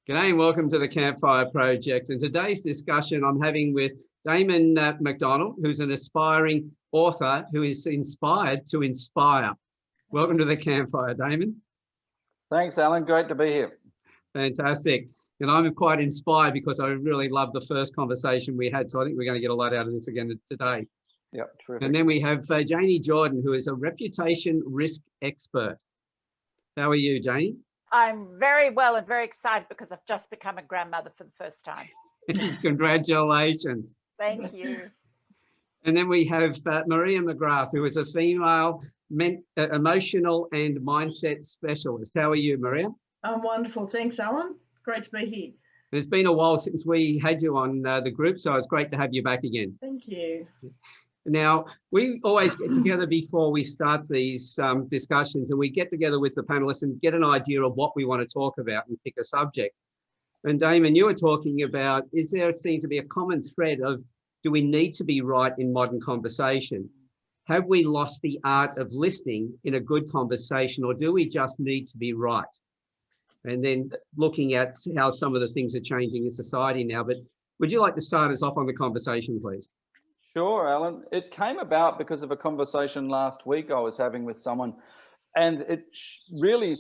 G'day and welcome to the Campfire Project. And today's discussion I'm having with Damon McDonald, who's an aspiring author who is inspired to inspire. Welcome to the Campfire, Damon. Thanks, Alan. Great to be here. Fantastic. And I'm quite inspired because I really loved the first conversation we had. So I think we're going to get a lot out of this again today. Yep, terrific. And then we have Janie Jordan, who is a reputation risk expert. How are you, Janie? I'm very well and very excited because I've just become a grandmother for the first time. Congratulations. Thank you. And then we have Maria McGrath, who is a female emotional and mindset specialist. How are you, Maria? I'm wonderful. Thanks, Alan. Great to be here. It's been a while since we had you on the group, so it's great to have you back again. Thank you. Now, we always get together before we start these discussions, and we get together with the panelists and get an idea of what we want to talk about and pick a subject. And Damon, you were talking about, there seems to be a common thread of, do we need to be right in modern conversation? Have we lost the art of listening in a good conversation, or do we just need to be right? And then looking at how some of the things are changing in society now. But would you like to start us off on the conversation, please? Sure, Alan. It came about because of a conversation last week I was having with someone, and it really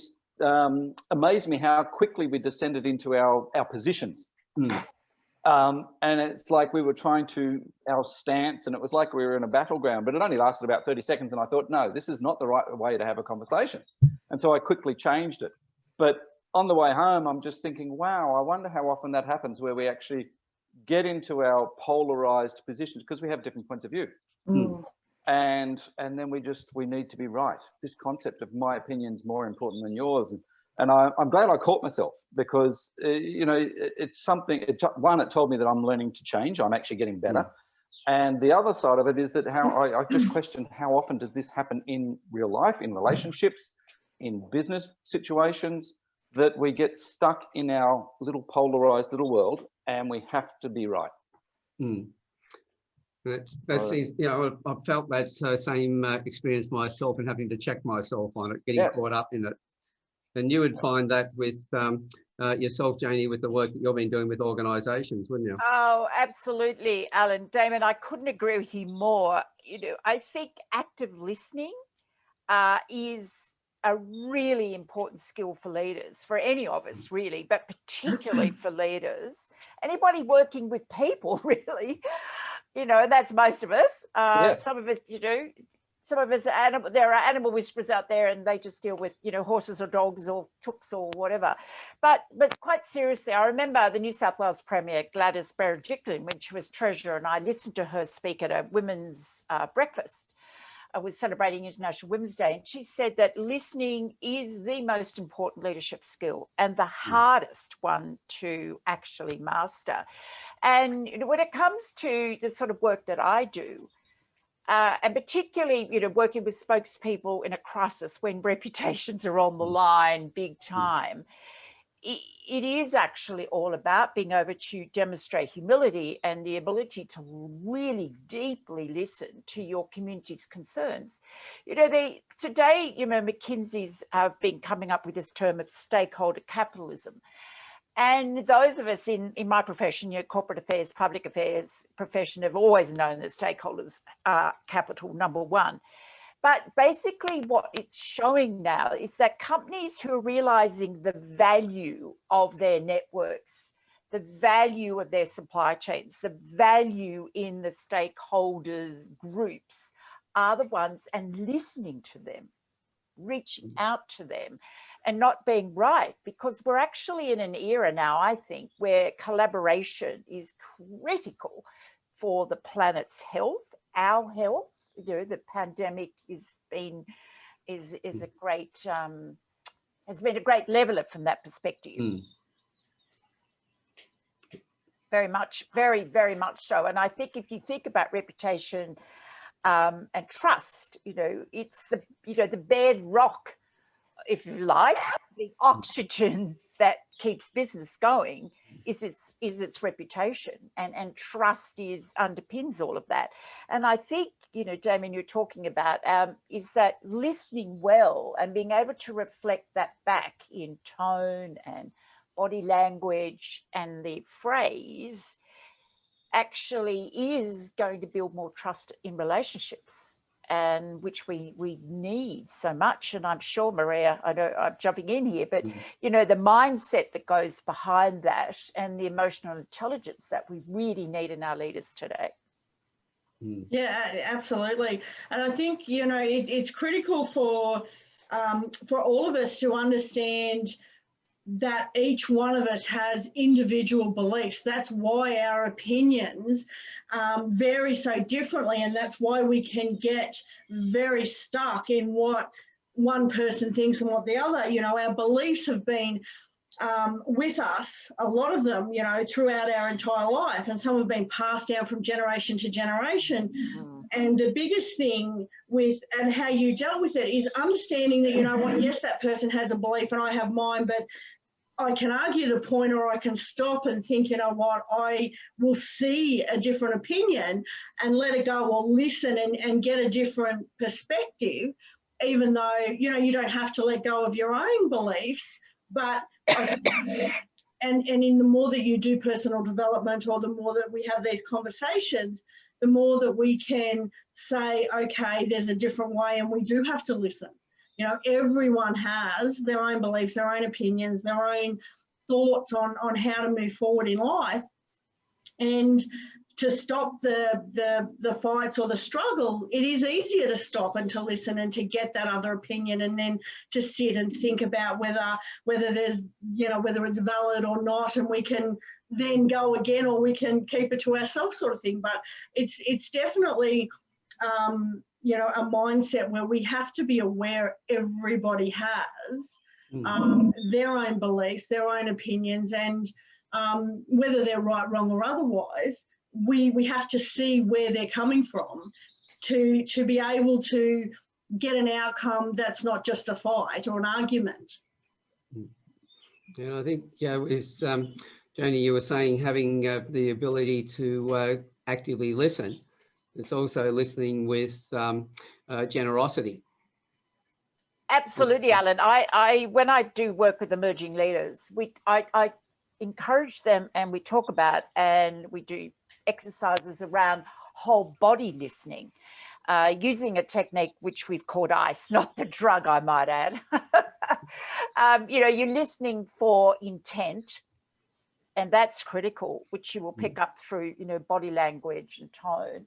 amazed me how quickly we descended into our positions. And it's like we were our stance, and it was like we were in a battleground, but it only lasted about 30 seconds. And I thought, no, this is not the right way to have a conversation. And so I quickly changed it. But on the way home, I'm just thinking, wow, I wonder how often that happens where we actually get into our polarized positions because we have different points of view. And then we need to be right. This concept of my opinion's more important than yours. And I'm glad I caught myself because, it's something, it told me that I'm learning to change. I'm actually getting better. And the other side of it is that I just questioned how often does this happen in real life, in relationships, in business situations, that we get stuck in our little polarized little world and we have to be right. That's I've felt that same experience myself and having to check myself on it, getting caught up in it. And you would find that with yourself, Janie, with the work that you've been doing with organisations, wouldn't you? Oh, absolutely, Alan. Damon, I couldn't agree with you more. I think active listening is a really important skill for leaders, for any of us really, but particularly for leaders, anybody working with people really, and that's most of us. Some of us, some of us, there are animal whisperers out there and they just deal with, horses or dogs or chooks or whatever. But quite seriously, I remember the New South Wales Premier, Gladys Berejiklian, when she was Treasurer, and I listened to her speak at a women's breakfast. I was celebrating International Women's Day, and she said that listening is the most important leadership skill and the hardest one to actually master. And when it comes to the sort of work that I do, and particularly, working with spokespeople in a crisis when reputations are on the line big time, it is actually all about being able to demonstrate humility and the ability to really deeply listen to your community's concerns. Today, McKinsey's have been coming up with this term of stakeholder capitalism. And those of us in my profession, corporate affairs, public affairs profession, have always known that stakeholders are capital number one. But basically what it's showing now is that companies who are realizing the value of their networks, the value of their supply chains, the value in the stakeholders groups are the ones, and listening to them, reaching out to them and not being right, because we're actually in an era now, I think, where collaboration is critical for the planet's health, our health. The pandemic has been a great leveler from that perspective. Very much, very, very much so. And I think if you think about reputation and trust, it's the bedrock, if you like, the oxygen that keeps business going is its reputation, and trust underpins all of that. And I think, Damon, you're talking about is that listening well and being able to reflect that back in tone and body language and the phrase actually is going to build more trust in relationships, and which we need so much. And I'm sure, Maria, I know I'm jumping in here, but you know, the mindset that goes behind that and the emotional intelligence that we really need in our leaders today. Yeah, absolutely. And I think, you know, it's critical for all of us to understand that each one of us has individual beliefs. That's why our opinions vary so differently, and that's why we can get very stuck in what one person thinks and what the other. You know, our beliefs have been with us, a lot of them, you know, throughout our entire life, and some have been passed down from generation to generation. And the biggest thing with and how you dealt with it is understanding that, you know what, yes, that person has a belief and I have mine, but I can argue the point, or I can stop and think, you know what, I will see a different opinion and let it go, or listen and get a different perspective, even though, you know, you don't have to let go of your own beliefs. But I think, and in the more that you do personal development, or the more that we have these conversations, the more that we can say, okay, there's a different way, and we do have to listen. You know, everyone has their own beliefs, their own opinions, their own thoughts on how to move forward in life. And to stop the fights or the struggle, it is easier to stop and to listen and to get that other opinion, and then to sit and think about whether there's, you know, whether it's valid or not, and we can then go again, or we can keep it to ourselves, sort of thing. But it's definitely you know, a mindset where we have to be aware everybody has their own beliefs, their own opinions, and whether they're right, wrong, or otherwise, we have to see where they're coming from to be able to get an outcome that's not just a fight or an argument. Yeah, I think, yeah, is Janie, you were saying having the ability to actively listen. It's also listening with generosity. Absolutely, Alan. I when I do work with emerging leaders, I encourage them, and we talk about, and we do exercises around whole body listening, using a technique which we've called ICE, not the drug, I might add. You know, you're listening for intent, and that's critical, which you will pick up through, you know, body language and tone.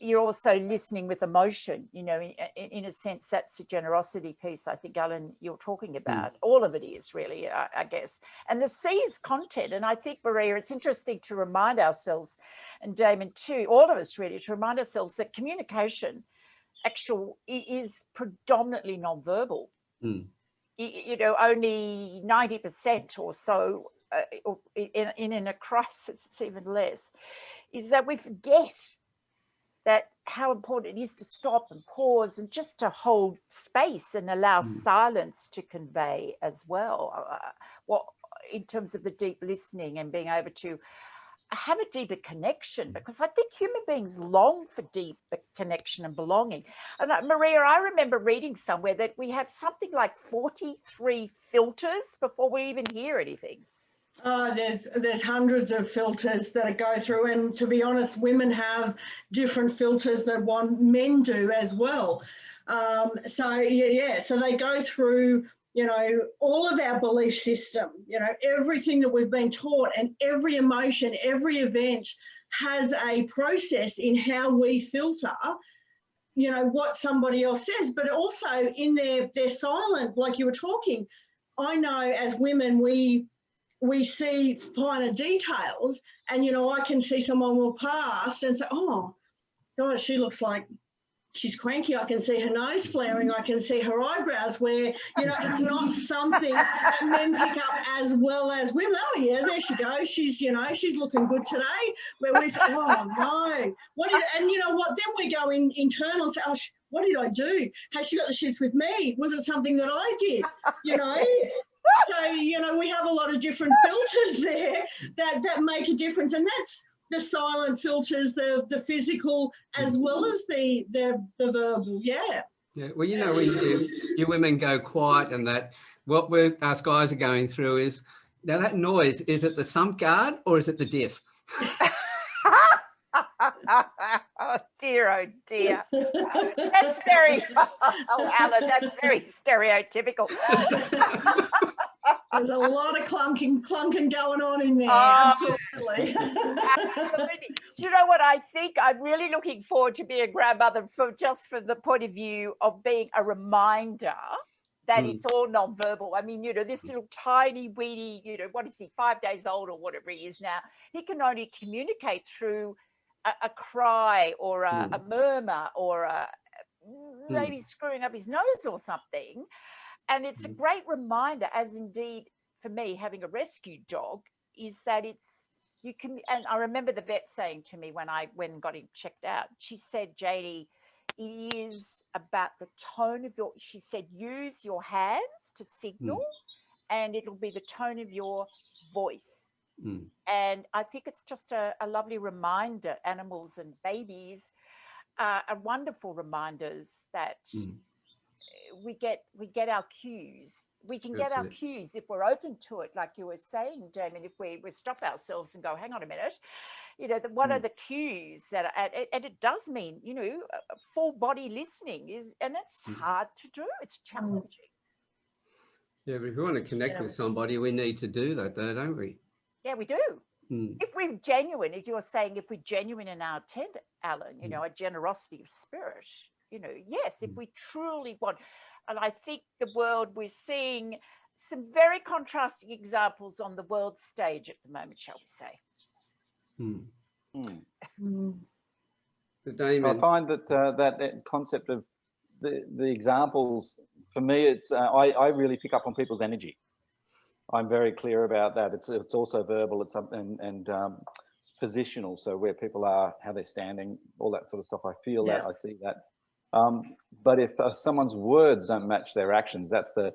You're also listening with emotion, you know, in a sense. That's the generosity piece, I think, Alan, you're talking about. All of it is really, I guess. And the C is content. And I think, Maria, it's interesting to remind ourselves, and Damon too, all of us really, to remind ourselves that communication is predominantly nonverbal. You know, only 90% or so, in a crisis, it's even less, is that we forget that how important it is to stop and pause and just to hold space and allow silence to convey as well. What in terms of the deep listening and being able to have a deeper connection, because I think human beings long for deeper connection and belonging. And Maria, I remember reading somewhere that we have something like 43 filters before we even hear anything. There's hundreds of filters that I go through, and to be honest, women have different filters that men do as well. So they go through, you know, all of our belief system, you know, everything that we've been taught, and every emotion, every event has a process in how we filter, you know, what somebody else says, but also in their silent, like you were talking. I know as women, we see finer details, and, you know, I can see someone walk past and say, oh, God, she looks like she's cranky. I can see her nose flaring. I can see her eyebrows, where, you know, it's not something that men pick up as well as women. Oh, yeah, there she goes. She's, you know, she's looking good today. Where we say, oh, no. And you know what? Then we go internal and say, oh, what did I do? Has she got the shits with me? Was it something that I did? You know? So, you know, we have a lot of different filters there that make a difference, and that's the silent filters, the physical, as well as the verbal. Yeah. Well, you know, when you women go quiet, and that what us guys are going through is Now that noise, is it the sump guard or is it the diff? Oh dear, that's very, oh Alan, that's very stereotypical. There's a lot of clunking going on in there. Oh, absolutely. Absolutely. Do you know what I think? I'm really looking forward to being a grandmother just from the point of view of being a reminder that it's all non-verbal. I mean, this little tiny weedy, what is he, 5 days old or whatever he is now, he can only communicate through a cry or a murmur or maybe screwing up his nose or something. And it's a great reminder, as indeed for me, having a rescue dog, is that you can, and I remember the vet saying to me when I went and got him checked out, she said, Janie, it is about the tone of she said, use your hands to signal and it'll be the tone of your voice. And I think it's just a lovely reminder. Animals and babies are wonderful reminders that we get our cues. We can get our cues if we're open to it, like you were saying, Damon, if we stop ourselves and go, hang on a minute, what are the cues that and it does mean, full body listening and it's hard to do. It's challenging. Yeah, but if we want to connect with somebody, we need to do that, though, don't we? Yeah, we do. If we're genuine, if you're saying if we're genuine in our intent, Alan, a generosity of spirit, yes, if we truly want, and I think the world, we're seeing some very contrasting examples on the world stage at the moment, shall we say. So Damon, I find that that concept of the examples, for me, it's I really pick up on people's energy. I'm very clear about that. It's also verbal. It's and positional. So where people are, how they're standing, all that sort of stuff. I feel that. I see that. But if someone's words don't match their actions, that's the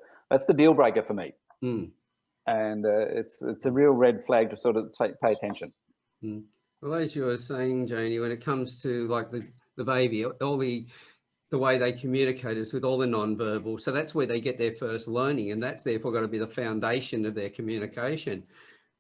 deal breaker for me. And it's a real red flag to sort of pay attention. Well, as you were saying, Janie, when it comes to like the baby, all the way they communicate is with all the non-verbal. So that's where they get their first learning, and that's therefore got to be the foundation of their communication.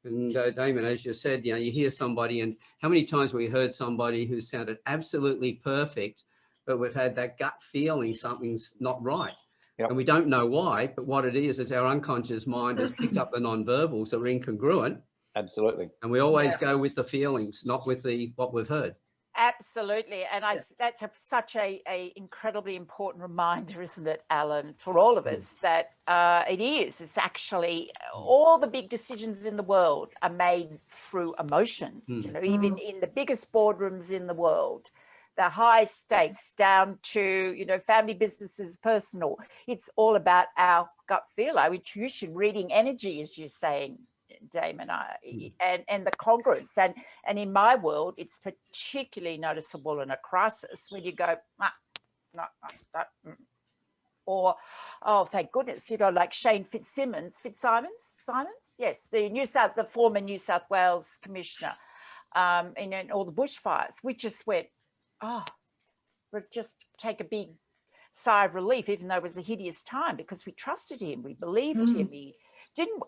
And Damon, as you said, you hear somebody, and how many times have we heard somebody who sounded absolutely perfect, but we've had that gut feeling something's not right. And we don't know why, but what it is our unconscious mind has picked up the non-verbals that are incongruent. Absolutely. And we always go with the feelings, not with what we've heard. Absolutely. And that's such a incredibly important reminder, isn't it, Alan, for all of us, that it's actually all the big decisions in the world are made through emotions, even in the biggest boardrooms in the world, the high stakes down to, family, businesses, personal. It's all about our gut feel, our intuition, reading energy, as you're saying, Damon, and the congruence. And in my world, it's particularly noticeable in a crisis when you go, or, oh, thank goodness, like Shane Fitzsimons, yes, the former New South Wales Commissioner, in all the bushfires, we just went, we'll just take a big sigh of relief, even though it was a hideous time, because we trusted him, we believed him, he didn't,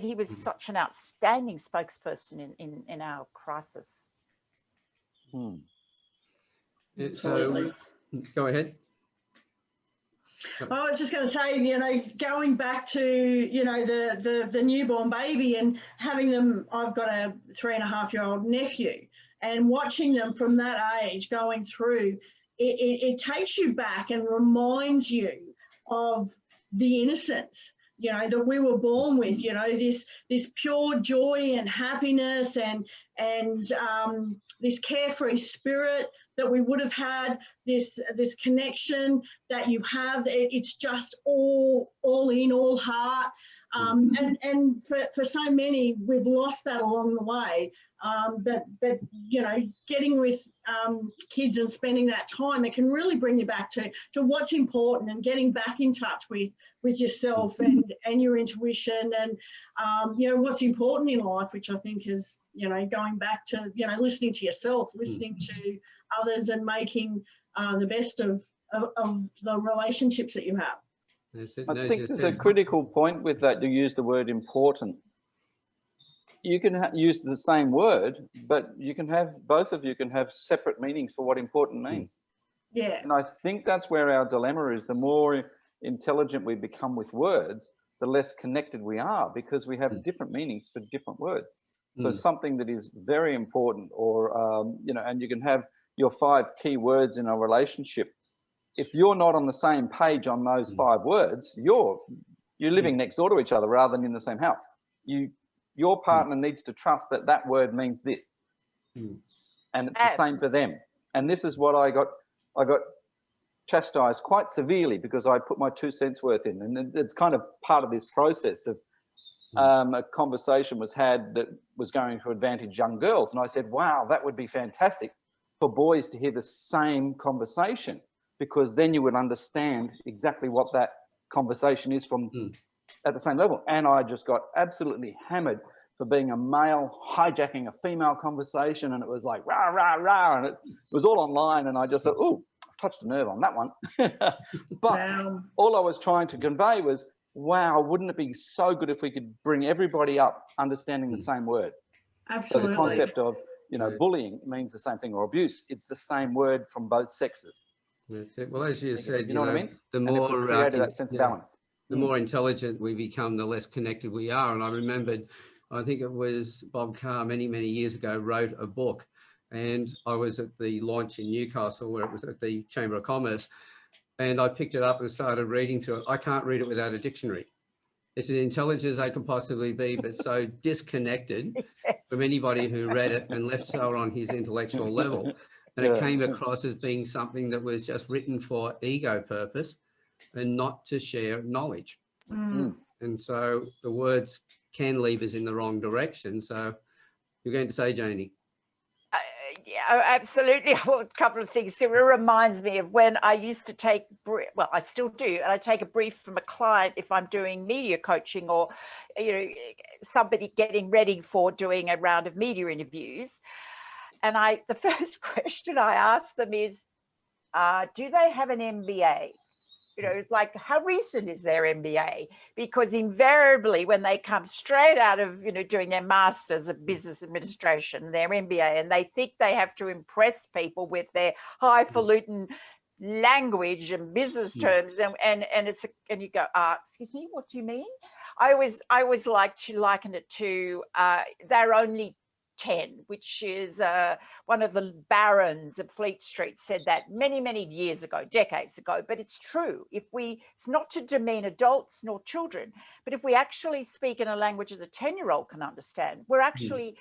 he was such an outstanding spokesperson in our crisis. So, go ahead. I was just going to say, going back to, the newborn baby and having them, I've got a 3.5-year-old nephew, and watching them from that age going through, it takes you back and reminds you of the innocence, that we were born with, this pure joy and happiness and this carefree spirit that we would have had, this connection that you have. It's just all in, all heart. And for so many, we've lost that along the way. But getting with kids and spending that time, it can really bring you back to what's important, and getting back in touch with yourself and your intuition and what's important in life, which I think is going back to listening to yourself, listening to others, and making the best of the relationships that you have. I think there's a critical point with that. You use the word important. you can use the same word, but you can have, both of you can have separate meanings for what important means. Yeah. And I think that's where our dilemma is. The more intelligent we become with words, the less connected we are, because we have different meanings for different words. So something that is very important, or, you know, and you can have your 5 key words in a relationship. If you're not on the same page on those 5 words, you're living next door to each other rather than in the same house. Your partner needs to trust that that word means this, and it's the same for them. And this is what I got chastised quite severely because I put my 2 cents worth in, and it's kind of part of this process of a conversation was had that was going to advantage young girls, and I said, wow, that would be fantastic for boys to hear the same conversation, because then you would understand exactly what that conversation is from at the same level. And I just got absolutely hammered for being a male hijacking a female conversation, and it was like rah rah rah, and it was all online, and I just thought, oh, touched a nerve on that one. But all I was trying to convey was, wow, wouldn't it be so good if we could bring everybody up understanding the same word? Absolutely. So the concept of, you know, bullying means the same thing, or abuse, it's the same word from both sexes. That's it. Well, as you said, you know what I mean? The and more if we created that sense of balance, the more intelligent we become, the less connected we are. And I remembered, I think it was Bob Carr many, many years ago wrote a book, and I was at the launch in Newcastle where it was at the Chamber of Commerce, and I picked it up and started reading through it. I can't read it without a dictionary. It's as intelligent as I can possibly be, but so disconnected from anybody who read it unless they were on his intellectual level. And it came across as being something that was just written for ego purpose and not to share knowledge. And so the words can lead us in the wrong direction. So you're going to say, Janie? Yeah, absolutely. Well, a couple of things. It reminds me of when I used to take, well, I still do, and I take a brief from a client if I'm doing media coaching, or, you know, somebody getting ready for doing a round of media interviews. And the first question I ask them is, do they have an MBA? You know, it's like, how recent is their MBA? Because invariably when they come straight out of, you know, doing their Masters of Business Administration, their MBA, and they think they have to impress people with their highfalutin language and business terms, and you go, excuse me, what do you mean? I always like to liken it to they're only 10, which is one of the barons of Fleet Street said that many, many years ago, decades ago. But it's true. It's not to demean adults nor children, but if we actually speak in a language that a 10-year-old can understand, we're actually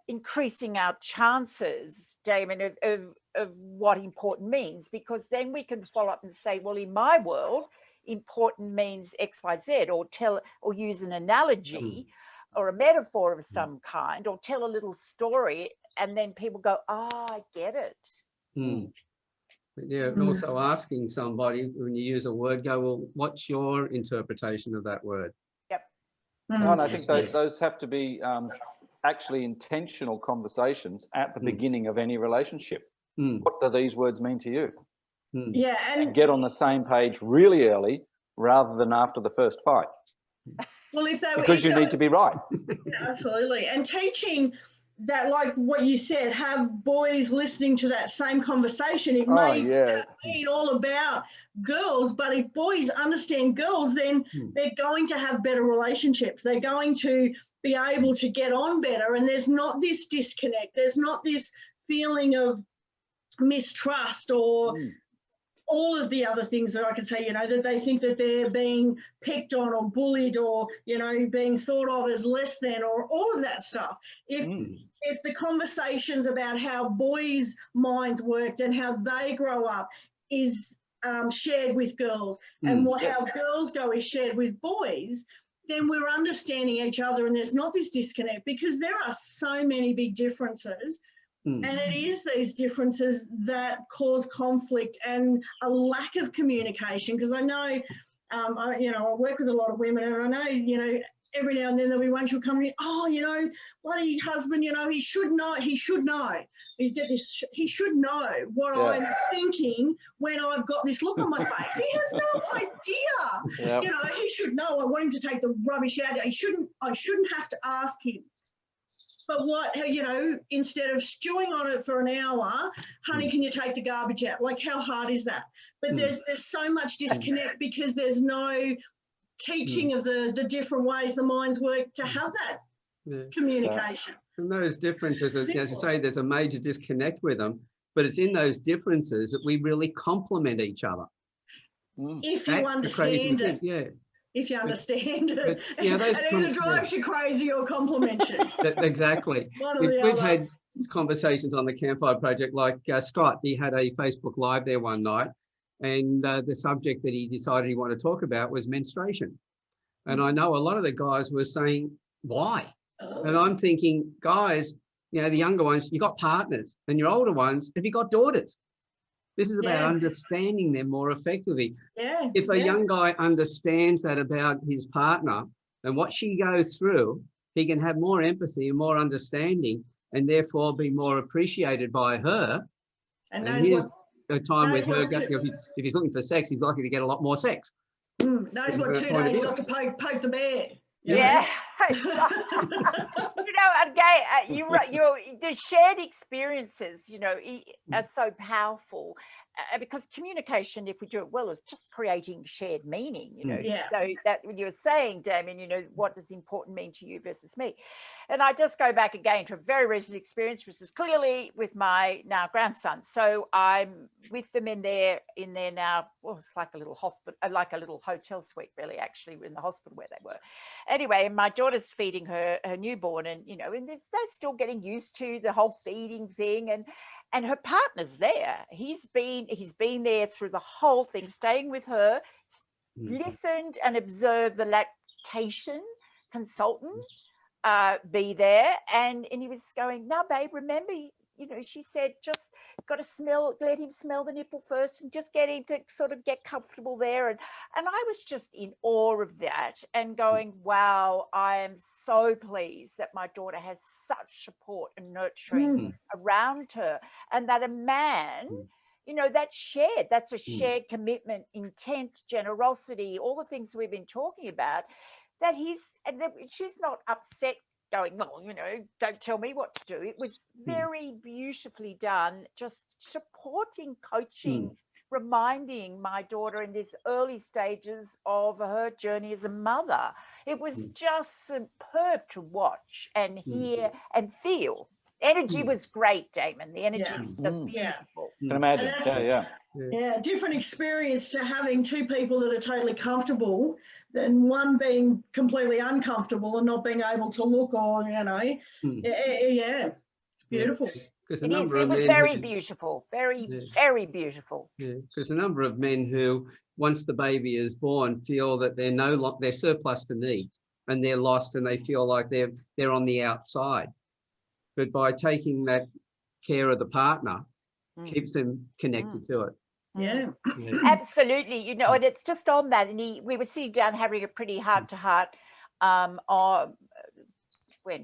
increasing our chances, Damon, of what important means, because then we can follow up and say, well, in my world, important means X, Y, Z, or use an analogy or a metaphor of some kind, or tell a little story, and then people go, I get it. Yeah, also asking somebody when you use a word, go, well, what's your interpretation of that word? Yep. And I think those have to be actually intentional conversations at the beginning of any relationship. What do these words mean to you? Yeah, and get on the same page really early rather than after the first fight. Well, because you need to be right. Yeah, absolutely. And teaching that, like what you said, have boys listening to that same conversation. It may be all about girls, but if boys understand girls, then they're going to have better relationships. They're going to be able to get on better, and there's not this disconnect. There's not this feeling of mistrust or all of the other things that I could say, you know, that they think that they're being picked on or bullied or, you know, being thought of as less than, or all of that stuff. If the conversations about how boys' minds worked and how they grow up is shared with girls, and how girls go is shared with boys, then we're understanding each other, and there's not this disconnect, because there are so many big differences. And it is these differences that cause conflict and a lack of communication. Because I know, I work with a lot of women, and I know, you know, every now and then there'll be one she'll come in, oh, you know, bloody husband, you know, he should know. You get this, he should know what I'm thinking when I've got this look on my face. He has no idea. You know, he should know I want him to take the rubbish out. I shouldn't have to ask him. But what, you know, instead of stewing on it for an hour, honey, can you take the garbage out? Like, how hard is that? But there's so much disconnect because there's no teaching of the different ways the minds work to have that communication. And those differences, as you say, there's a major disconnect with them, but it's in those differences that we really complement each other. If you understand it. Yeah. If you understand it. But, yeah, those and either drives you crazy or compliments you. Exactly. We've had conversations on the Campfire Project, like Scott, he had a Facebook Live there one night, and the subject that he decided he wanted to talk about was menstruation. And I know a lot of the guys were saying, why? And I'm thinking, guys, you know, the younger ones, you got partners, and your older ones, have you got daughters? This is about understanding them more effectively. If a young guy understands that about his partner and what she goes through, he can have more empathy and more understanding, and therefore be more appreciated by her. And knows what a time with her, if he's looking for sex, he's likely to get a lot more sex. Knows what 2 days not to poke the bear. Yeah. You know, again, the shared experiences, you know, are so powerful because communication, if we do it well, is just creating shared meaning, you know. So that when you were saying, Damon, you know, what does important mean to you versus me? And I just go back again to a very recent experience, which is clearly with my now grandson. So I'm with them in there now. Well, it's like a little hospital, like a little hotel suite, really, actually, in the hospital where they were. Anyway, my daughter's feeding her newborn, and you know, and they're still getting used to the whole feeding thing, and her partner's there. He's been there through the whole thing, staying with her, listened and observed the lactation consultant be there, and he was going, no, babe, remember, you know, she said, just got to let him smell the nipple first and just get him to sort of get comfortable there. And I was just in awe of that and going, wow, I am so pleased that my daughter has such support and nurturing around her, and that a man, you know, that's a shared commitment, intent, generosity, all the things we've been talking about, that she's not upset going, well, you know, don't tell me what to do. It was very beautifully done, just supporting, coaching, reminding my daughter in these early stages of her journey as a mother. It was just superb to watch and hear and feel. Energy was great, Damon. The energy was just beautiful. Can imagine. Yeah, different experience to having two people that are totally comfortable than one being completely uncomfortable and not being able to look, or, you know, it's beautiful. It was very beautiful, very beautiful. Yeah, because a number of men who, once the baby is born, feel that they're surplus to needs and they're lost, and they feel like they're on the outside. But by taking that care of the partner, keeps them connected to it. Yeah, absolutely. You know, and it's just on that. And we were sitting down having a pretty heart-to-heart on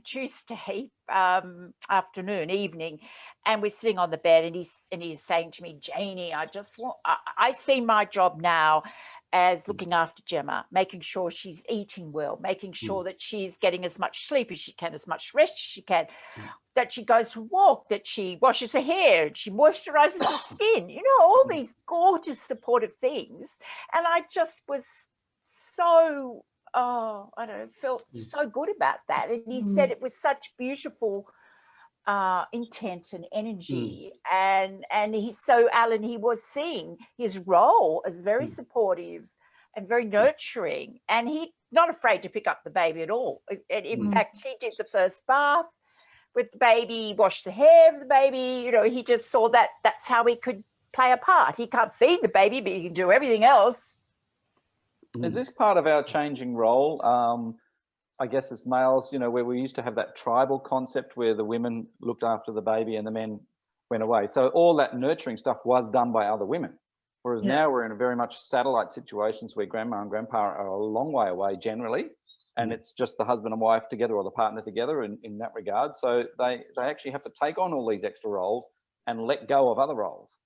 Tuesday evening, and we're sitting on the bed, and he's saying to me, Janie, I see my job now as looking after Gemma, making sure she's eating well, making sure that she's getting as much sleep as she can, as much rest as she can, that she goes for a walk, that she washes her hair, she moisturizes her skin, you know, all these gorgeous supportive things. And I just was so, felt so good about that. And he said it was such beautiful intent and energy, and Alan, he was seeing his role as very supportive and very nurturing, and he not afraid to pick up the baby at all. And in fact, he did the first bath with the baby, washed the hair of the baby. You know, he just saw that that's how he could play a part. He can't feed the baby, but he can do everything else. Is this part of our changing role? I guess as males, you know, where we used to have that tribal concept where the women looked after the baby and the men went away. So all that nurturing stuff was done by other women. Whereas now we're in a very much satellite situations where grandma and grandpa are a long way away generally, and it's just the husband and wife together or the partner together in that regard. So they actually have to take on all these extra roles and let go of other roles.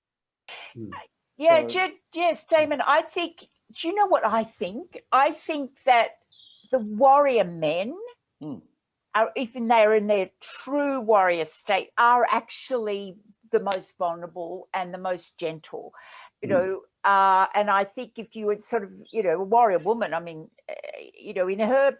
Yeah, so, yes, Damon, I think, do you know what I think? I think that the warrior men are, even they're in their true warrior state, are actually the most vulnerable and the most gentle, you know. And I think if you would sort of, you know, a warrior woman, I mean, you know, in her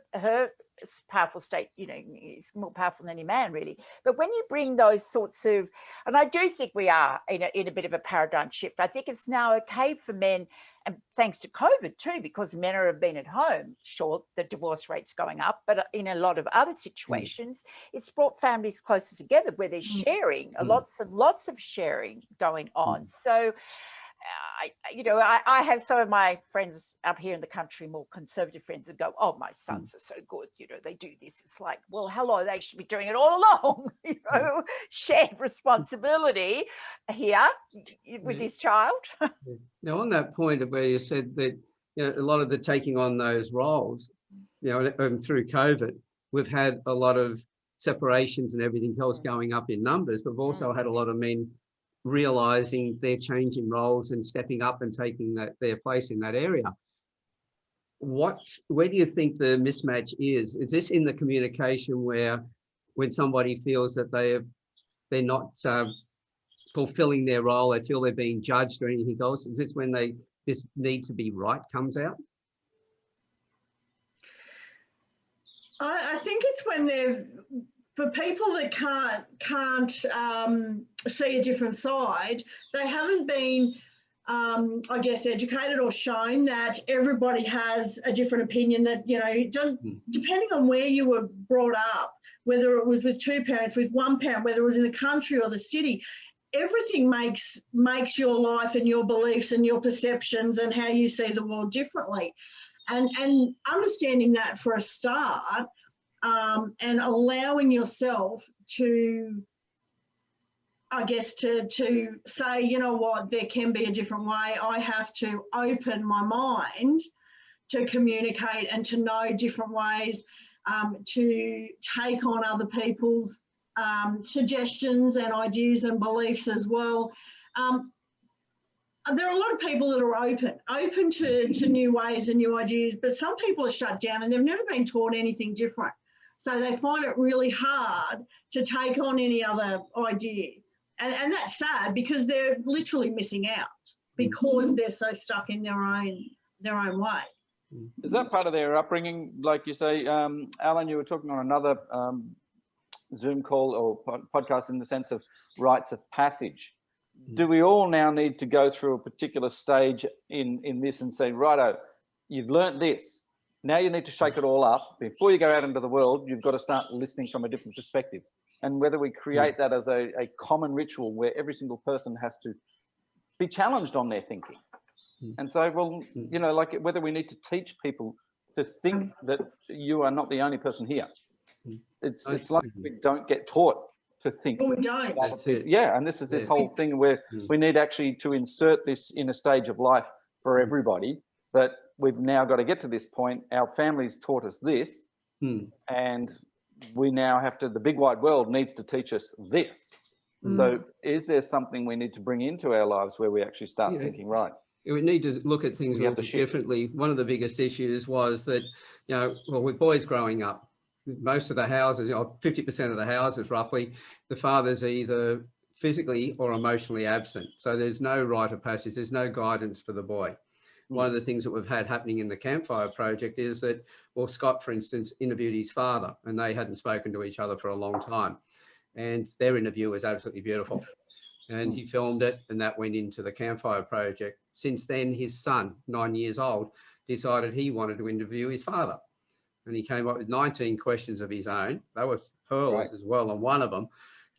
powerful state, you know, is more powerful than any man, really. But when you bring those sorts of, and I do think we are in a bit of a paradigm shift. I think it's now okay for men, and thanks to COVID too, because men have been at home. Sure, the divorce rate's going up, but in a lot of other situations, it's brought families closer together where there's sharing, lots and lots of sharing going on. So, I have some of my friends up here in the country, more conservative friends, that go, "Oh, my sons are so good, you know, they do this." It's like, well, hello, they should be doing it all along, you know, shared responsibility here with this child. Now, on that point of where you said that, you know, a lot of the taking on those roles, you know, through COVID, we've had a lot of separations and everything else going up in numbers. We've also had a lot of men realizing they're changing roles and stepping up and taking their place in that area. Where do you think the mismatch is? Is this in the communication where, when somebody feels that they're not fulfilling their role, they feel they're being judged or anything else? Is this when this need to be right comes out? I think it's when they're, for people that can't see a different side, they haven't been, I guess, educated or shown that everybody has a different opinion, that, you know, depending on where you were brought up, whether it was with two parents, with one parent, whether it was in the country or the city, everything makes your life and your beliefs and your perceptions and how you see the world differently. And understanding that for a start, and allowing yourself to, I guess, to say, you know what, there can be a different way. I have to open my mind to communicate and to know different ways, to take on other people's suggestions and ideas and beliefs as well. There are a lot of people that are open to new ways and new ideas, but some people are shut down and they've never been taught anything different. So they find it really hard to take on any other idea. And that's sad, because they're literally missing out because they're so stuck in their own way. Is that part of their upbringing? Like you say, Alan, you were talking on another Zoom call or podcast in the sense of rites of passage. Do we all now need to go through a particular stage in this and say, righto, you've learnt this. Now you need to shake it all up. Before you go out into the world, you've got to start listening from a different perspective. And whether we create that as a common ritual where every single person has to be challenged on their thinking. And so, well, you know, like whether we need to teach people to think that you are not the only person here. It's like we don't get taught to think. Well, we don't. Yeah, and this is this whole thing where we need actually to insert this in a stage of life for everybody, but we've now got to get to this point. Our families taught us this, and we now have to, the big wide world needs to teach us this. So is there something we need to bring into our lives where we actually start thinking, right, we need to look at things a little bit differently. One of the biggest issues was that, you know, well, with boys growing up, most of the houses, 50% of the houses roughly, the father's either physically or emotionally absent. So there's no rite of passage, there's no guidance for the boy. One of the things that we've had happening in the Campfire Project is that, well, Scott, for instance, interviewed his father, and they hadn't spoken to each other for a long time. And their interview was absolutely beautiful. And he filmed it, and that went into the Campfire Project. Since then, his son, 9 years old, decided he wanted to interview his father. And he came up with 19 questions of his own. They were pearls as well. And one of them,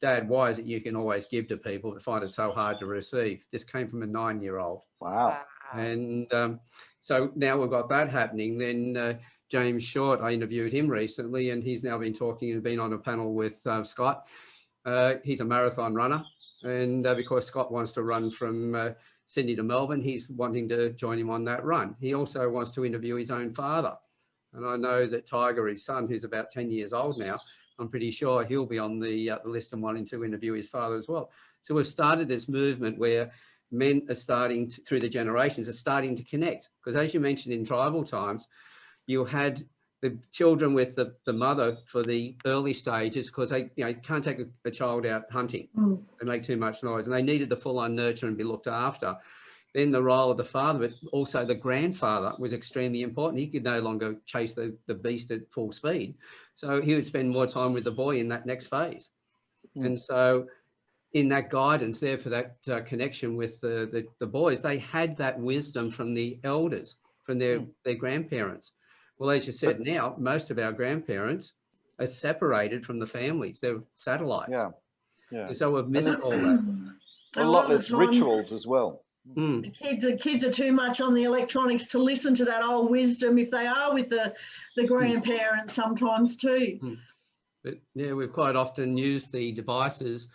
Dad, why is it you can always give to people that find it so hard to receive? This came from a 9-year-old. Wow. And so now we've got that happening. Then James Short, I interviewed him recently, and he's now been talking and been on a panel with Scott. He's a marathon runner. And because Scott wants to run from Sydney to Melbourne, he's wanting to join him on that run. He also wants to interview his own father. And I know that Tiger, his son, who's about 10 years old now, I'm pretty sure he'll be on the list and wanting to interview his father as well. So we've started this movement where men are starting to, through the generations, are starting to connect. Because as you mentioned, in tribal times, you had the children with the mother for the early stages, because they can't take a child out hunting and make too much noise, and they needed the full-on nurture and be looked after. Then the role of the father, but also the grandfather, was extremely important. He could no longer chase the beast at full speed, so he would spend more time with the boy in that next phase. And so in that guidance there for that connection with the boys, they had that wisdom from the elders, from their grandparents. Well, as you said, now most of our grandparents are separated from the families. They're satellites. Yeah. And so we've missed all that. A lot less rituals as well. The kids are too much on the electronics to listen to that old wisdom if they are with the grandparents sometimes too. But yeah, we've quite often used the devices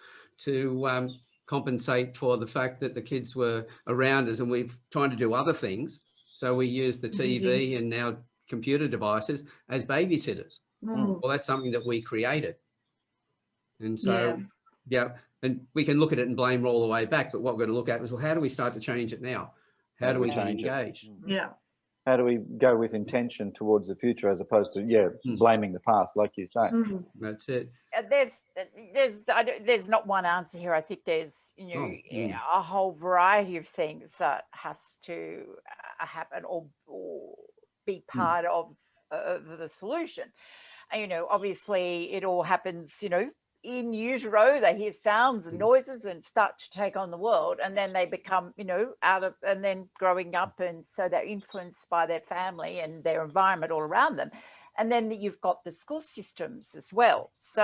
to compensate for the fact that the kids were around us, and we've trying to do other things. So we use the TV and now computer devices as babysitters. Well, that's something that we created. And so, and we can look at it and blame all the way back, but what we're going to look at is, well, how do we start to change it now? How do we engage? How do we go with intention towards the future as opposed to, blaming the past, like you say? That's it. There's not one answer here. I think there's, a whole variety of things that has to happen or be part of the solution. And, obviously it all happens, in utero. They hear sounds and noises and start to take on the world, and then they become, and then growing up, and so they're influenced by their family and their environment all around them. And then you've got the school systems as well. So,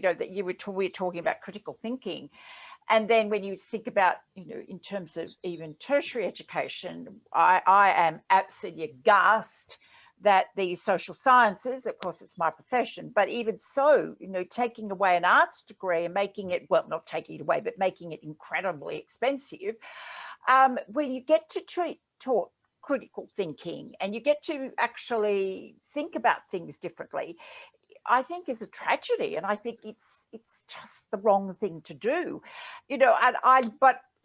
that we're talking about critical thinking. And then when you think about, in terms of even tertiary education, I am absolutely aghast that the social sciences, of course, it's my profession, but even so, taking away an arts degree and making it, well, not taking it away, but making it incredibly expensive, when you get to taught critical thinking and you get to actually think about things differently, I think is a tragedy. And I think it's just the wrong thing to do,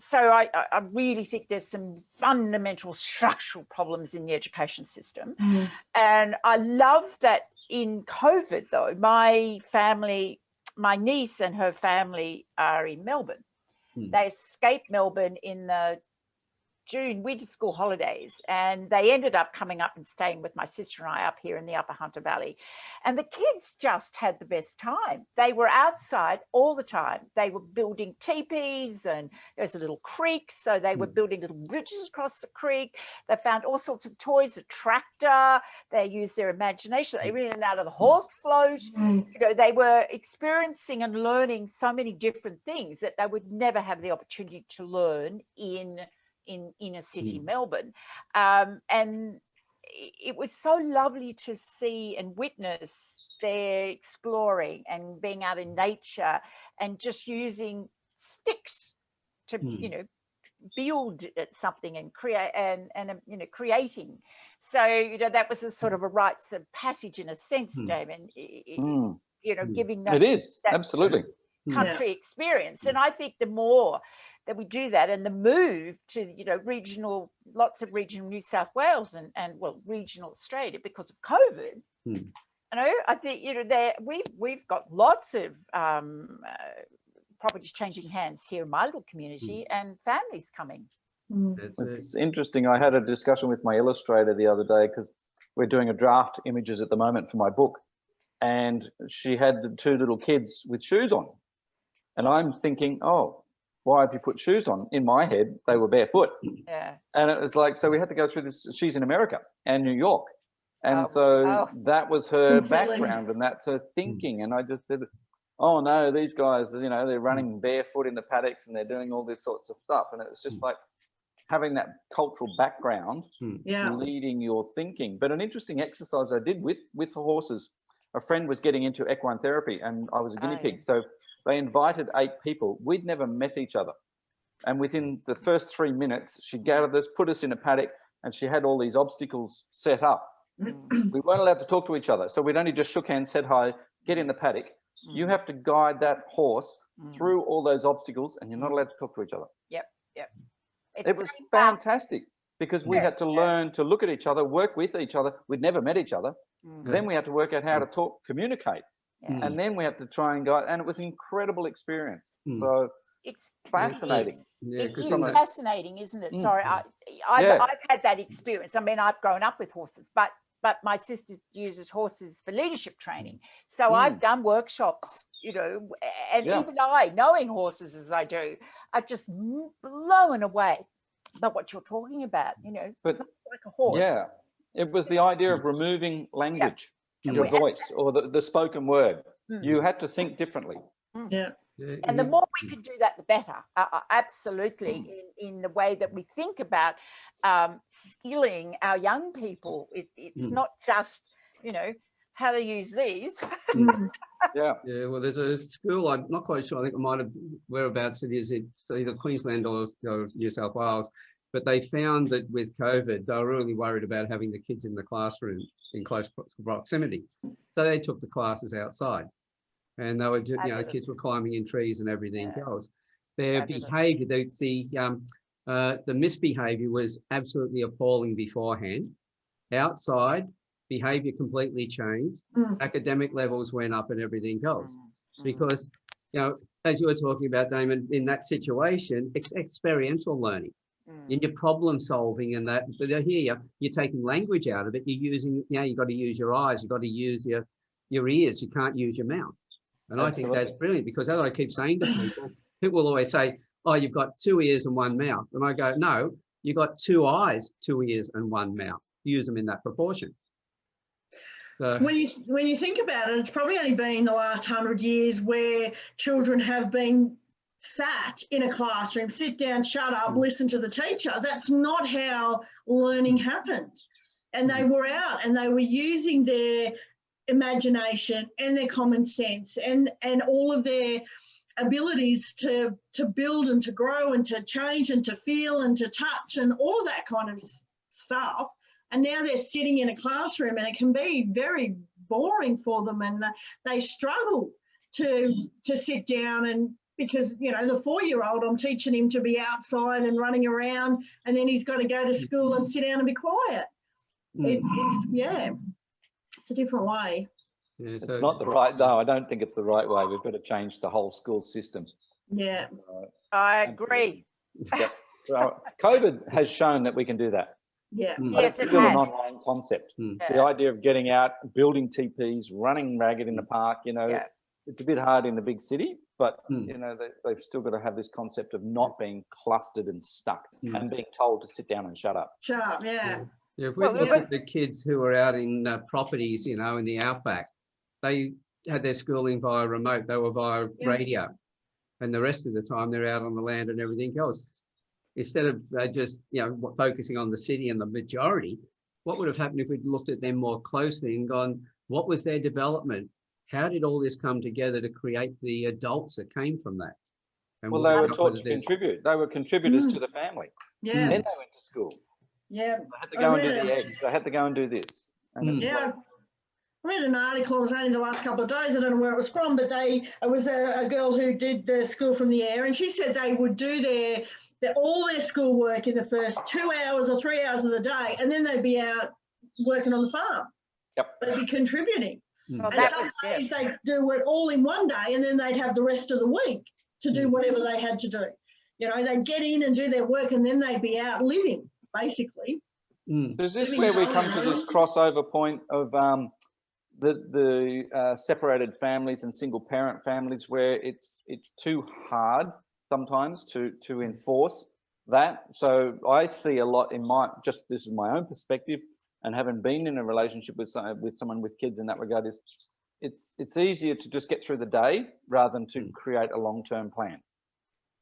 So I really think there's some fundamental structural problems in the education system. And I love that in COVID, though, my niece and her family are in Melbourne. They escaped Melbourne in the June winter school holidays, and they ended up coming up and staying with my sister and I up here in the Upper Hunter Valley. And the kids just had the best time. They were outside all the time. They were building teepees, and there's a little creek, so they were building little bridges across the creek. They found all sorts of toys, a tractor. They used their imagination. They ran out of the horse float. They were experiencing and learning so many different things that they would never have the opportunity to learn in inner city Melbourne. And it was so lovely to see and witness their exploring and being out in nature and just using sticks to build something and create and creating. So that was a sort of a rites of passage in a sense, Damon. Giving that, it is that absolutely country experience. And I think the more that we do that, and the move to lots of regional New South Wales and regional Australia because of COVID, I think we've got lots of properties changing hands here in my little community and families coming. It's interesting. I had a discussion with my illustrator the other day because we're doing a draft images at the moment for my book, and she had the two little kids with shoes on, and I'm thinking, oh, why have you put shoes on? In my head, they were barefoot. And it was like, so we had to go through this. She's in America and New York. And that was her background and that's her thinking. And I just said, oh no, these guys, they're running barefoot in the paddocks and they're doing all this sorts of stuff. And it was just like having that cultural background leading your thinking. But an interesting exercise I did with the horses, a friend was getting into equine therapy and I was a guinea pig. So they invited 8 people. We'd never met each other. And within the first 3 minutes, she gathered us, put us in a paddock, and she had all these obstacles set up. We weren't allowed to talk to each other. So we'd only just shook hands, said hi, get in the paddock. You have to guide that horse through all those obstacles, and you're not allowed to talk to each other. It was fantastic because we had to learn to look at each other, work with each other. We'd never met each other. Then we had to work out how to communicate. Yeah. And then we had to try and guide, and it was an incredible experience. So it's fascinating. It is fascinating, isn't it? Sorry, Yeah. I've had that experience. I mean, I've grown up with horses, but my sister uses horses for leadership training. So I've done workshops, you know, and even I, knowing horses as I do, are just blown away by what you're talking about, you know. But it's not like a horse. Yeah, it was the idea of removing language, your voice, or the spoken word. You had to think differently. Yeah. And the more we could do that, the better. Absolutely, in the way that we think about skilling our young people. It's not just, you know, how to use these. Yeah. Well, there's a school, I'm not quite sure, I think it might have, whereabouts it is, it's either Queensland or New South Wales, but they found that with COVID, they were really worried about having the kids in the classroom in close proximity. So they took the classes outside. And they were, you know, kids were climbing in trees and everything else. Their behaviour, the misbehaviour was absolutely appalling beforehand. Outside, behaviour completely changed. Academic levels went up and everything else. Because, you know, as you were talking about, Damon, in that situation, it's experiential learning. In your problem solving and that, but here you're taking language out of it. You're using, you know, you've got to use your eyes, you've got to use your ears. You can't use your mouth. And I think that's brilliant, because as I keep saying to people will always say, oh, you've got 2 ears and 1 mouth. And I go, no, you've got 2 eyes, 2 ears and 1 mouth. Use them in that proportion. So, when you think about it, it's probably only been the last 100 years where children have been sat in a classroom, sit down, shut up, listen to the teacher. That's not how learning happened. And they were out and they were using their imagination and their common sense and all of their abilities to build and to grow and to change and to feel and to touch and all of that kind of stuff. And now they're sitting in a classroom and it can be very boring for them, and they struggle to sit down, and because, you know, the 4-year-old, I'm teaching him to be outside and running around, and then he's got to go to school and sit down and be quiet. It's a different way. yeah, so, It's not the right, no, I don't think it's the right way. We've got to change the whole school system. Yeah. I agree. Yep. So COVID has shown that we can do that. Yeah. But Yes, it's it still an has. online concept. The idea of getting out, building teepees, running ragged in the park, you know, it's a bit hard in the big city, but, you know, they've still got to have this concept of not being clustered and stuck and being told to sit down and shut up. Shut up, yeah. Yeah, if we look at the kids who are out in properties, you know, in the outback, they had their schooling via remote, they were via radio, and the rest of the time they're out on the land and everything else. Instead of just, you know, focusing on the city and the majority, what would have happened if we'd looked at them more closely and gone, what was their development? How did all this come together to create the adults that came from that? And well, they were taught to contribute. They were contributors to the family. Yeah. Then they went to school. Yeah. They had to go and do the eggs. They had to go and do this. And I read an article, it was only the last couple of days, I don't know where it was from, but it was a girl who did the school from the air, and she said they would do all their schoolwork in the first 2 hours or 3 hours of the day, and then they'd be out working on the farm. Yep. They'd be contributing. Well, and some days they'd do it all in one day, and then they'd have the rest of the week to do whatever they had to do. You know, they'd get in and do their work, and then they'd be out living, basically. Is this where we come to this crossover point of the separated families and single parent families, where it's too hard sometimes to enforce that? So I see a lot in this is my own perspective, and having been in a relationship with someone with kids in that regard, is it's easier to just get through the day rather than to create a long-term plan.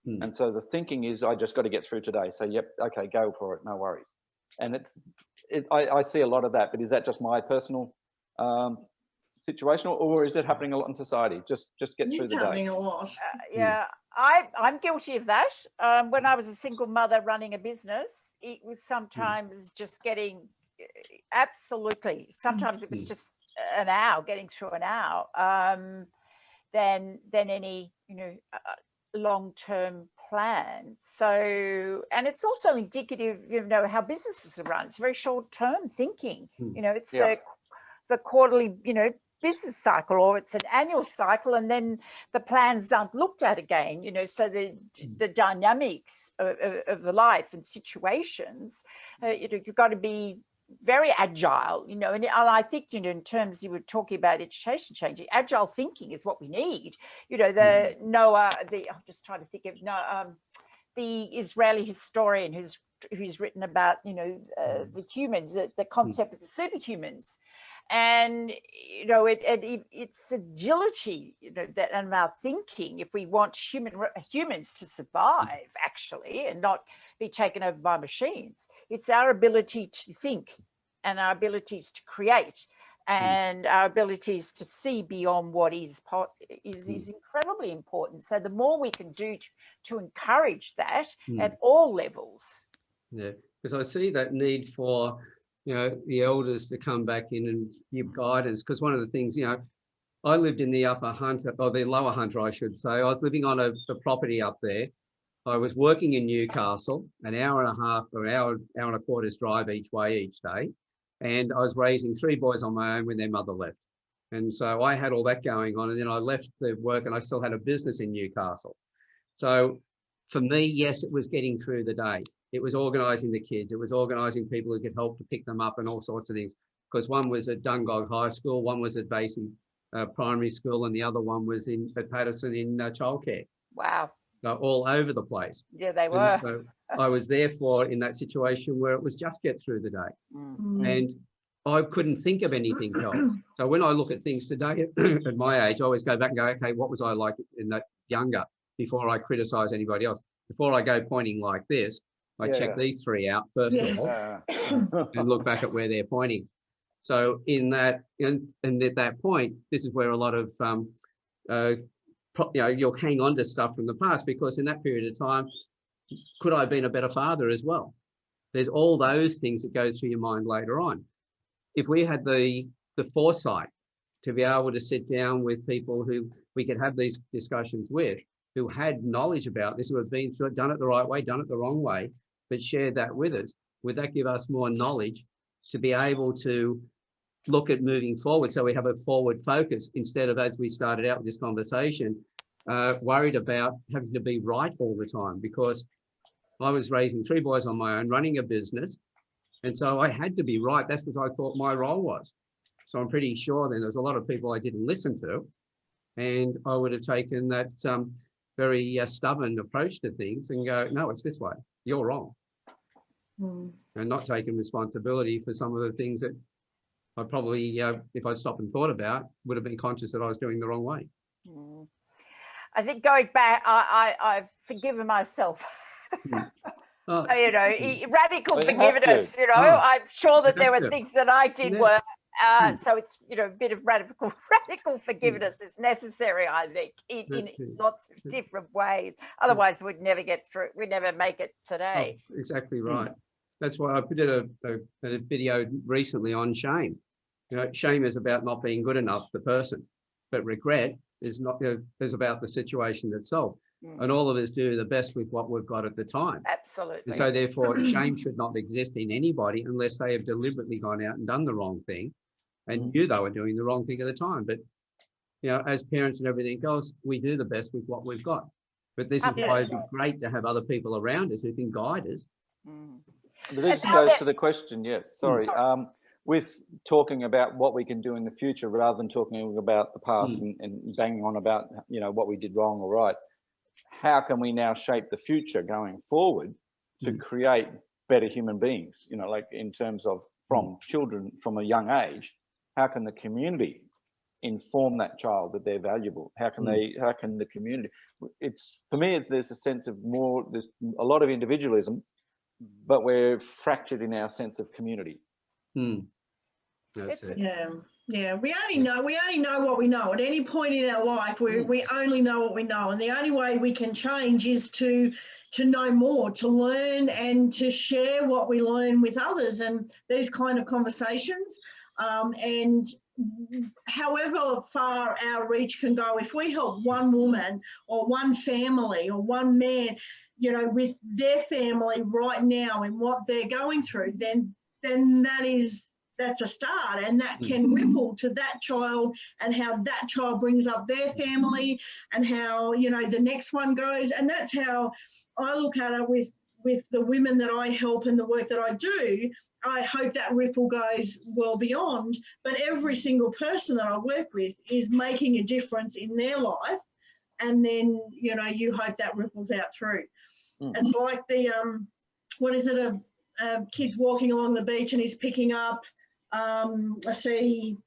And so the thinking is, I just got to get through today. So yep, okay, go for it, no worries. And I see a lot of that, but is that just my personal situational, or is it happening a lot in society? Just get through the day. It's happening a lot. I'm guilty of that. When I was a single mother running a business, it was sometimes just getting absolutely. Sometimes it was just an hour, getting through an hour. Than any long-term plan. So, and it's also indicative, how businesses are run. It's very short-term thinking. It's the quarterly, business cycle, or it's an annual cycle, and then the plans aren't looked at again, so the dynamics of the life and situations, you've got to be very agile, and I think, in terms you were talking about education changing, agile thinking is what we need. The Noah, I'm just trying to think of the Israeli historian who's written about, the humans, the concept of the superhumans. And it's agility, that and our thinking, if we want humans to survive actually and not be taken over by machines, it's our ability to think and our abilities to create and our abilities to see beyond what is incredibly important. So the more we can do to encourage that at all levels. Yeah, because I see that need for the elders to come back in and give guidance. Because one of the things, I lived in the Upper Hunter, or the Lower Hunter, I should say. I was living on a property up there. I was working in Newcastle, an hour and a half or hour and a quarter's drive each way each day. And I was raising 3 boys on my own when their mother left. And so I had all that going on. And then I left the work and I still had a business in Newcastle. So for me, yes, it was getting through the day. It was organising the kids. It was organising people who could help to pick them up and all sorts of things. Because one was at Dungog High School, one was at Basie Primary School, and the other one was at Patterson in childcare. Wow. They're all over the place. Yeah, they were. So I was therefore in that situation where it was just get through the day. And I couldn't think of anything else. So when I look at things today at my age, I always go back and go, okay, what was I like in that younger before I criticise anybody else? Before I go pointing like this, I check these 3 out first of all and look back at where they're pointing. So in that, and at that point, this is where a lot of, you'll hang on to stuff from the past, because in that period of time, could I have been a better father as well? There's all those things that go through your mind later on. If we had the foresight to be able to sit down with people who we could have these discussions with, who had knowledge about this, who have been through it, done it the right way, done it the wrong way, but shared that with us, would that give us more knowledge to be able to look at moving forward, so we have a forward focus instead of, as we started out with this conversation, worried about having to be right all the time? Because I was raising 3 boys on my own, running a business, and so I had to be right. That's what I thought my role was. So I'm pretty sure then there's a lot of people I didn't listen to, and I would have taken that very stubborn approach to things and go, no, it's this way, you're wrong. And not taking responsibility for some of the things that I probably, if I'd stopped and thought about, would have been conscious that I was doing the wrong way. I think going back, I've forgiven myself. Radical forgiveness, I'm sure that there were things that I did were, so it's, a bit of radical forgiveness is necessary, I think, in lots of different ways. Otherwise, we'd never get through, we'd never make it today. Oh, exactly right. That's why I did a video recently on shame. Shame is about not being good enough, the person, but regret is not, is about the situation itself. And all of us do the best with what we've got at the time. Absolutely. And so therefore, shame should not exist in anybody unless they have deliberately gone out and done the wrong thing and knew they were doing the wrong thing at the time. But, as parents and everything else, we do the best with what we've got. But this is why it'd be great to have other people around us who can guide us. But this goes to the question, yes, sorry, with talking about what we can do in the future rather than talking about the past and banging on about, what we did wrong or right. How can we now shape the future going forward to create better human beings, like in terms of from children from a young age? How can the community inform that child that they're valuable? How can the community, for me, there's a sense of there's a lot of individualism, but we're fractured in our sense of community. That's it. Yeah. We only know what we know. At any point in our life, we only know what we know, and the only way we can change is to know more, to learn, and to share what we learn with others, and these kind of conversations. And however far our reach can go, if we help one woman or one family or one man, with their family right now and what they're going through, then that is that's a start, and that can ripple to that child, and how that child brings up their family, and how, you know, the next one goes. And that's how I look at it with the women that I help and the work that I do. I hope that ripple goes well beyond, but every single person that I work with is making a difference in their life, and then, you know, you hope that ripples out through. It's like the what is it, kid's walking along the beach and he's picking up a sea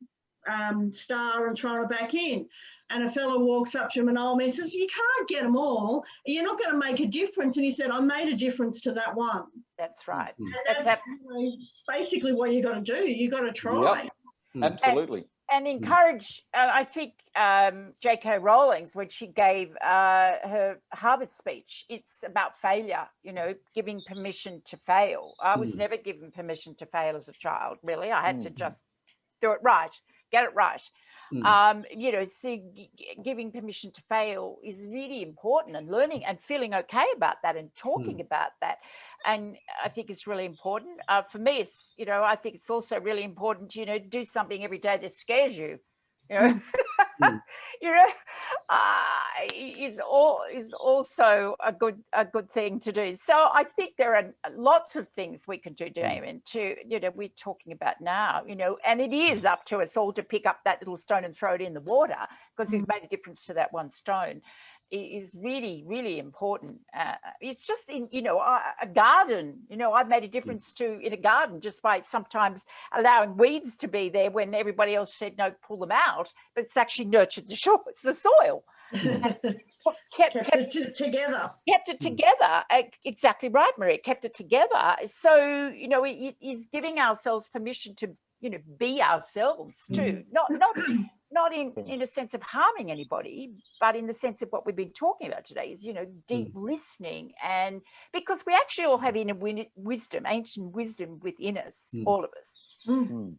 star and throwing it back in, and a fellow walks up to him, an old man, says, "You can't get them all, you're not going to make a difference." And he said, "I made a difference to that one." That's right. And that's you know, basically what you got to do. You got to try. Yep. Absolutely. And encourage, I think J.K. Rowling's, when she gave her Harvard speech, it's about failure, you know, giving permission to fail. I was never given permission to fail as a child, really. I had to just do it right, get it right. You know, so giving permission to fail is really important, and learning and feeling okay about that and talking about that. And I think it's really important. For me, it's, you know, I think it's also really important, you know, do something every day that scares you. You know, you know, is also a good thing to do. So I think there are lots of things we can do, Damon, to, you know, we're talking about now, you know, and it is up to us all to pick up that little stone and throw it in the water, because we've made a difference to that one stone. It is really, really important. It's just in, you know, a garden, you know, I've made a difference in a garden just by sometimes allowing weeds to be there when everybody else said, no, pull them out, but it's actually nurtured the soil. kept it together. Kept it together. Exactly right, Maria, kept it together. So, you know, it is giving ourselves permission to, you know, be ourselves too, not in a sense of harming anybody, but in the sense of what we've been talking about today is, you know, deep listening. And because we actually all have inner wisdom, ancient wisdom within us, all of us.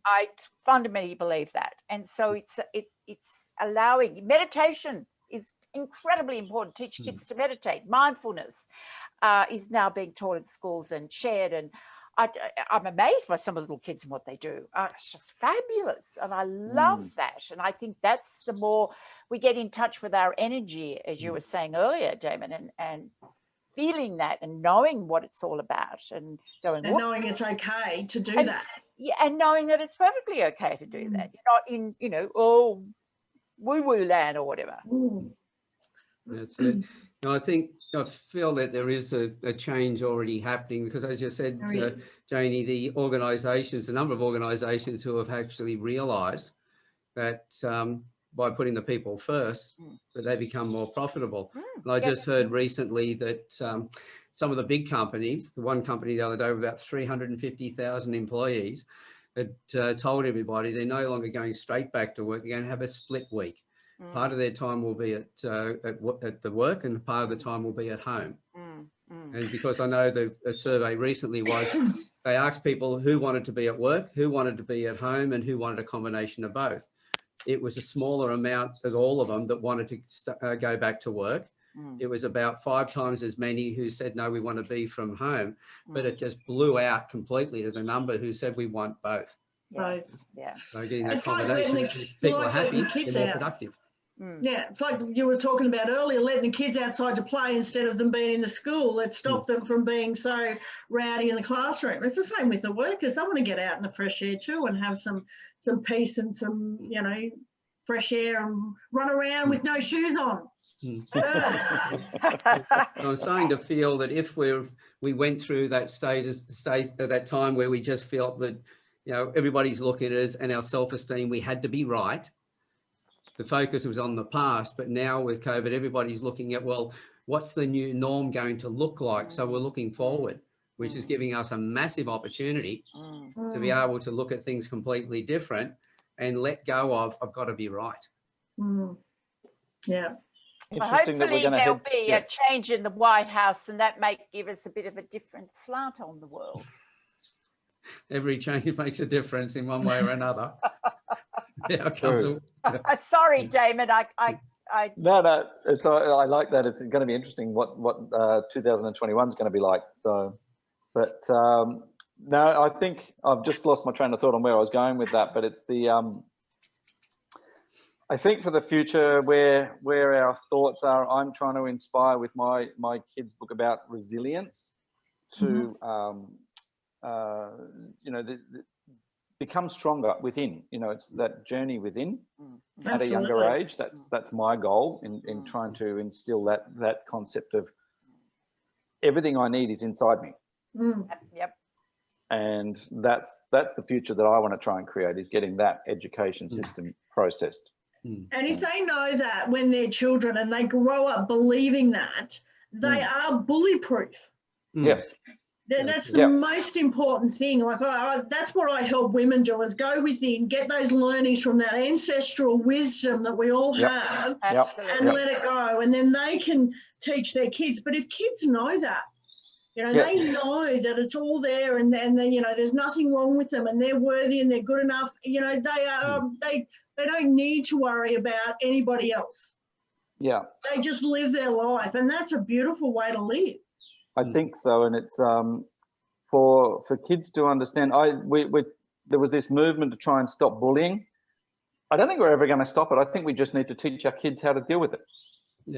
I fundamentally believe that. And so it's allowing, meditation is incredibly important. Teach kids to meditate. Mindfulness is now being taught in schools and shared, and I'm amazed by some of the little kids and what they do. It's just fabulous. And I love that. And I think that's the more we get in touch with our energy, as you were saying earlier, Damon, and feeling that and knowing what it's all about, and going, and knowing it's okay to do that. Yeah, and knowing that it's perfectly okay to do that. You're not in, you know, woo-woo land or whatever. That's it. No, I feel that there is a change already happening, because as you said, Janie, the number of organisations who have actually realised that by putting the people first, that they become more profitable. And I just heard recently that some of the big companies, the one company the other day with about 350,000 employees, had told everybody they're no longer going straight back to work, they're going to have a split week. Part of their time will be at the work, and part of the time will be at home. And because I know the survey recently was, they asked people who wanted to be at work, who wanted to be at home, and who wanted a combination of both. It was a smaller amount of all of them that wanted to go back to work. It was about 5 times as many who said, no, we want to be from home. But it just blew out completely to the number who said we want both. Both. Yeah. So getting that combination, people are happy, they're more productive. Yeah, it's like you were talking about earlier, letting the kids outside to play instead of them being in the school. It stopped them from being so rowdy in the classroom. It's the same with the workers. They want to get out in the fresh air too and have some peace and some, you know, fresh air and run around with no shoes on. I'm starting to feel that if we went through that that time where we just felt that, you know, everybody's looking at us and our self-esteem, we had to be right. The focus was on the past, but now with COVID, everybody's looking at, well, what's the new norm going to look like? So we're looking forward, which is giving us a massive opportunity to be able to look at things completely different and let go of, I've got to be right. Yeah. Well, hopefully there'll be a change in the White House, and that may give us a bit of a different slant on the world. Every change makes a difference in one way or another. Sorry, Damon. No. It's I like that. It's going to be interesting what 2021 is going to be like. So, but No, I think I've just lost my train of thought on where I was going with that, but it's the I think for the future where our thoughts are, I'm trying to inspire with my kids' book about resilience to you know, become stronger within. You know, it's that journey within at a younger age. That's my goal in trying to instill that concept of everything I need is inside me. Yep. And that's the future that I want to try and create, is getting that education system processed. And if they know that when they're children and they grow up believing that, they are bully proof. Yes. That's the most important thing. Like that's what I help women do, is go within, get those learnings from that ancestral wisdom that we all have, and let it go. And then they can teach their kids. But if kids know that, you know, they know that it's all there, and then, you know, there's nothing wrong with them, and they're worthy and they're good enough. You know, they don't need to worry about anybody else. Yeah. They just live their life, and that's a beautiful way to live. I think so, and it's for kids to understand. There was this movement to try and stop bullying. I don't think we're ever going to stop it. I think we just need to teach our kids how to deal with it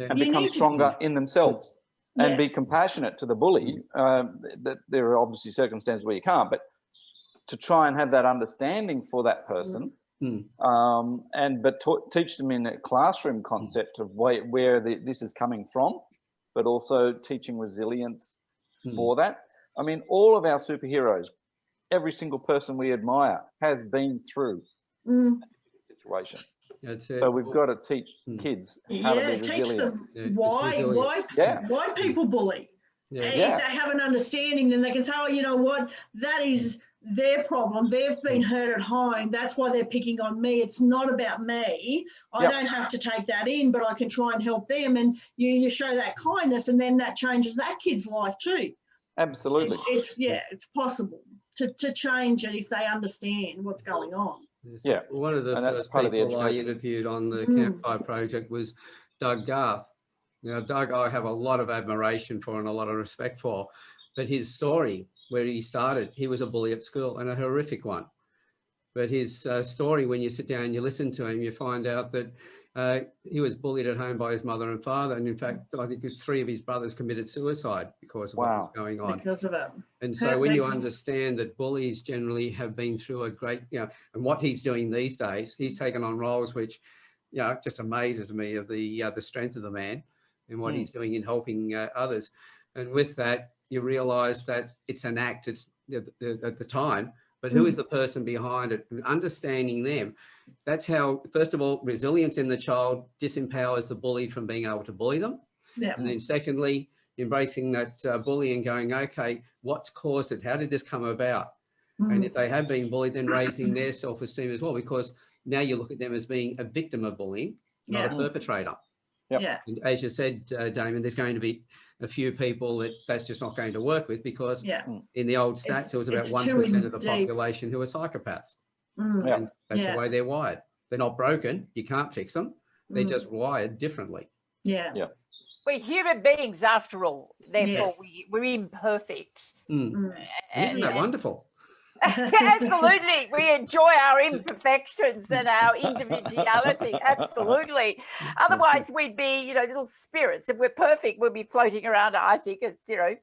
and become stronger in themselves and be compassionate to the bully. That there are obviously circumstances where you can't, but to try and have that understanding for that person, but teach them in a classroom concept of where this is coming from, but also teaching resilience for that. I mean, all of our superheroes, every single person we admire has been through a difficult situation. That's it. So we've got to teach kids how to be resilient. Teach them why people bully. And if they have an understanding, then they can say, oh, you know what, that is their problem. They've been hurt at home. That's why they're picking on me. It's not about me. I don't have to take that in, but I can try and help them. And you show that kindness, and then that changes that kid's life too. Absolutely. It's possible to change it if they understand what's going on. Yeah. One of the first people I interviewed on the Campfire Project was Doug Garth. Now, Doug, I have a lot of admiration for and a lot of respect for, but his story, where he started, he was a bully at school, and a horrific one. But his story, when you sit down and you listen to him, you find out that he was bullied at home by his mother and father. And in fact, I think 3 of his brothers committed suicide because of what was going on. Because of it. And so when you understand that bullies generally have been through a great, you know, and what he's doing these days, he's taken on roles which, you know, just amazes me of the strength of the man and what he's doing in helping others. And with that, you realise that it's an act at the time, but who is the person behind it? Understanding them. That's how, first of all, resilience in the child disempowers the bully from being able to bully them. Yeah. And then secondly, embracing that bully and going, okay, what's caused it? How did this come about? And if they have been bullied, then raising their self-esteem as well, because now you look at them as being a victim of bullying, not a perpetrator. Yeah. And as you said, Damon, there's going to be a few people that's just not going to work with, because in the old stats, it was about 1% of the population who are psychopaths. And that's the way they're wired. They're not broken. You can't fix them. They're just wired differently. Yeah. We're human beings after all. Therefore, we're imperfect. Isn't that wonderful? Absolutely. We enjoy our imperfections and our individuality. Absolutely. Otherwise, we'd be, you know, little spirits. If we're perfect, we'll be floating around. I think it's, you know,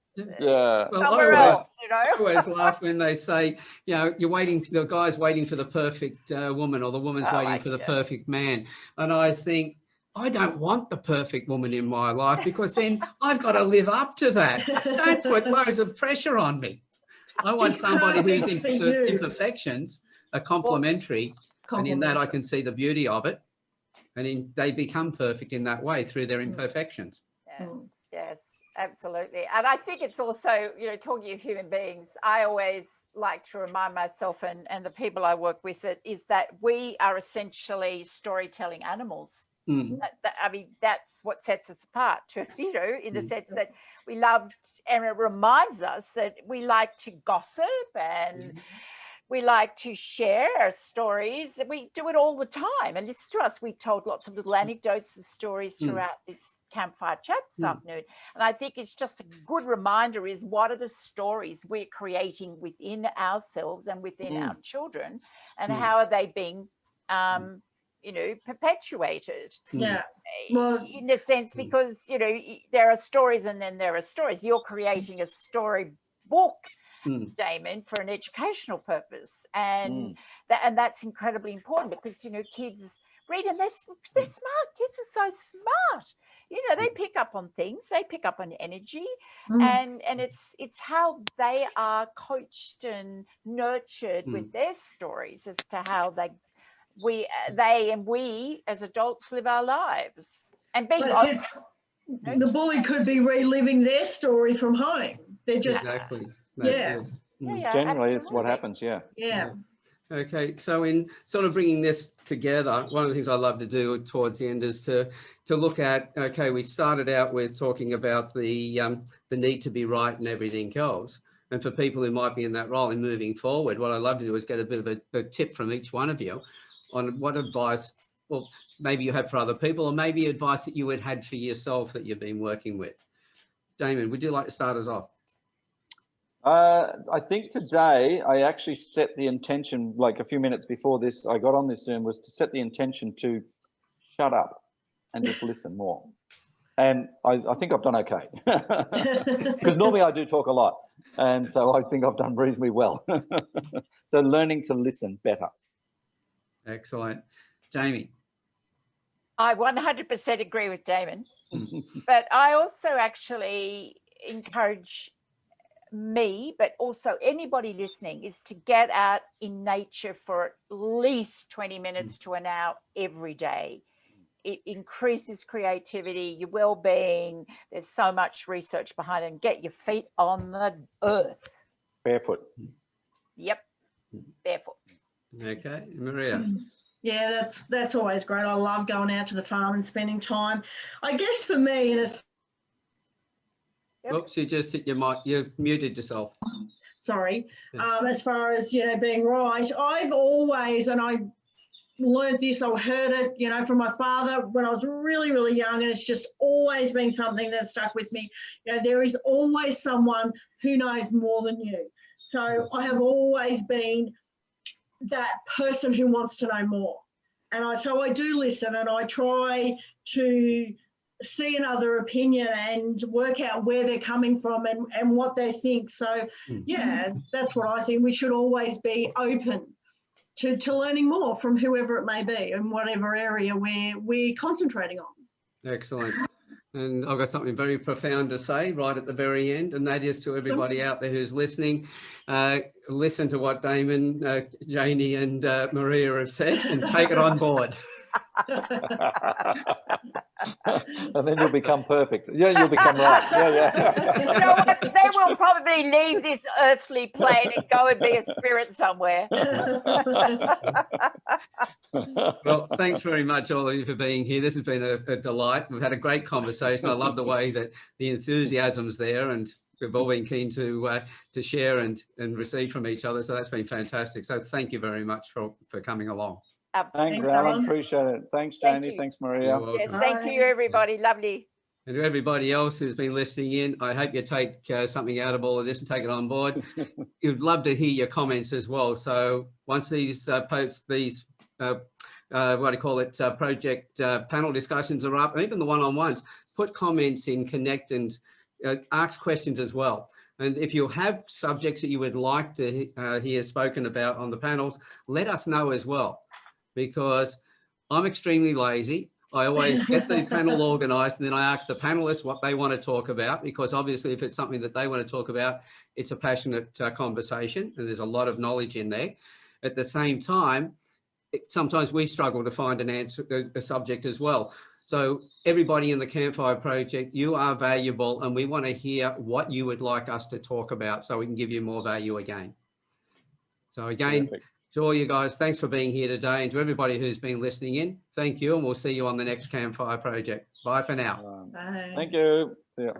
somewhere else, you know. I always laugh when they say, you know, the guy's waiting for the perfect woman, or the woman's waiting for the perfect man. And I think, I don't want the perfect woman in my life, because then I've got to live up to that. Don't put loads of pressure on me. I want somebody whose imperfections are complementary, and in that I can see the beauty of it, and they become perfect in that way through their imperfections. Yes, absolutely. And I think it's also, you know, talking of human beings, I always like to remind myself and the people I work with is that we are essentially storytelling animals. I mean, that's what sets us apart, you know, in the sense that we love, and it reminds us that we like to gossip and we like to share our stories. We do it all the time. And listen to us. We told lots of little anecdotes and stories throughout Campfire Chat this afternoon. And I think it's just a good reminder is what are the stories we're creating within ourselves and within our children, and how are they being, you know, perpetuated? Yeah. Well, in the sense, because, you know, there are stories and then there are stories. You're creating a story book, Damon, for an educational purpose, and that's incredibly important, because, you know, kids read and they're smart. Kids are so smart. You know, they pick up on things. They pick up on energy, and it's how they are coached and nurtured with their stories as to how we as adults live our lives. And being the bully could be reliving their story from home. They're just exactly. Yeah. Generally, it's what happens. Yeah. Okay, so in sort of bringing this together, one of the things I love to do towards the end is to look at, okay, we started out with talking about the need to be right and everything else. And for people who might be in that role and moving forward, what I love to do is get a bit of a tip from each one of you on what advice, well, maybe you have for other people, or maybe advice that you had had for yourself that you've been working with. Damon, would you like to start us off? I think today I actually set the intention, like a few minutes before this, I got on this Zoom, was to set the intention to shut up and just listen more. And I think I've done okay, because normally I do talk a lot. And so I think I've done reasonably well. So learning to listen better. Excellent. Jamie? I 100% agree with Damon, but I also actually encourage me, but also anybody listening, is to get out in nature for at least 20 minutes to an hour every day. It increases creativity, your well-being. There's so much research behind it. And get your feet on the earth. Barefoot. Yep, barefoot. Okay, Maria. Yeah, that's always great. I love going out to the farm and spending time. I guess for me, and as Oops, you just hit your mic. You've muted yourself. Sorry. As far as, you know, being right, I've always, and I learned this, I heard it, you know, from my father when I was really, really young, and it's just always been something that stuck with me. You know, there is always someone who knows more than you. So I have always been that person who wants to know more. And so I do listen, and I try to see another opinion and work out where they're coming from and what they think. So, yeah, that's what I think. We should always be open to learning more from whoever it may be in whatever area we're concentrating on. Excellent. And I've got something very profound to say right at the very end, and that is to everybody out there who's listening, listen to what Damon, Janie and Maria have said and take it on board. And then you'll become perfect. Yeah, you'll become right. Yeah. You know what? They will probably leave this earthly plane and go and be a spirit somewhere. Well, thanks very much, all of you, for being here. This has been a delight. We've had a great conversation. I love the way that the enthusiasm's there, and we've all been keen to share and receive from each other. So that's been fantastic. So thank you very much for coming along. Thanks, Alan. Appreciate it. Thanks, Janie. Thanks, Maria. Yes, thank you, everybody. Lovely. And to everybody else who's been listening in, I hope you take something out of all of this and take it on board. You'd love to hear your comments as well. So once these posts, these project panel discussions are up, and even the one-on-ones, put comments in, connect, and ask questions as well. And if you have subjects that you would like to hear spoken about on the panels, let us know as well, because I'm extremely lazy. I always get the panel organised, and then I ask the panelists what they want to talk about, because obviously if it's something that they want to talk about, it's a passionate conversation, and there's a lot of knowledge in there. At the same time, sometimes we struggle to find an answer, a subject as well. So everybody in the Campfire Project, you are valuable, and we want to hear what you would like us to talk about so we can give you more value again. So again, Perfect. To all you guys, thanks for being here today, and to everybody who's been listening in, thank you, and we'll see you on the next Campfire Project. Bye for now. Bye. Thank you. See you.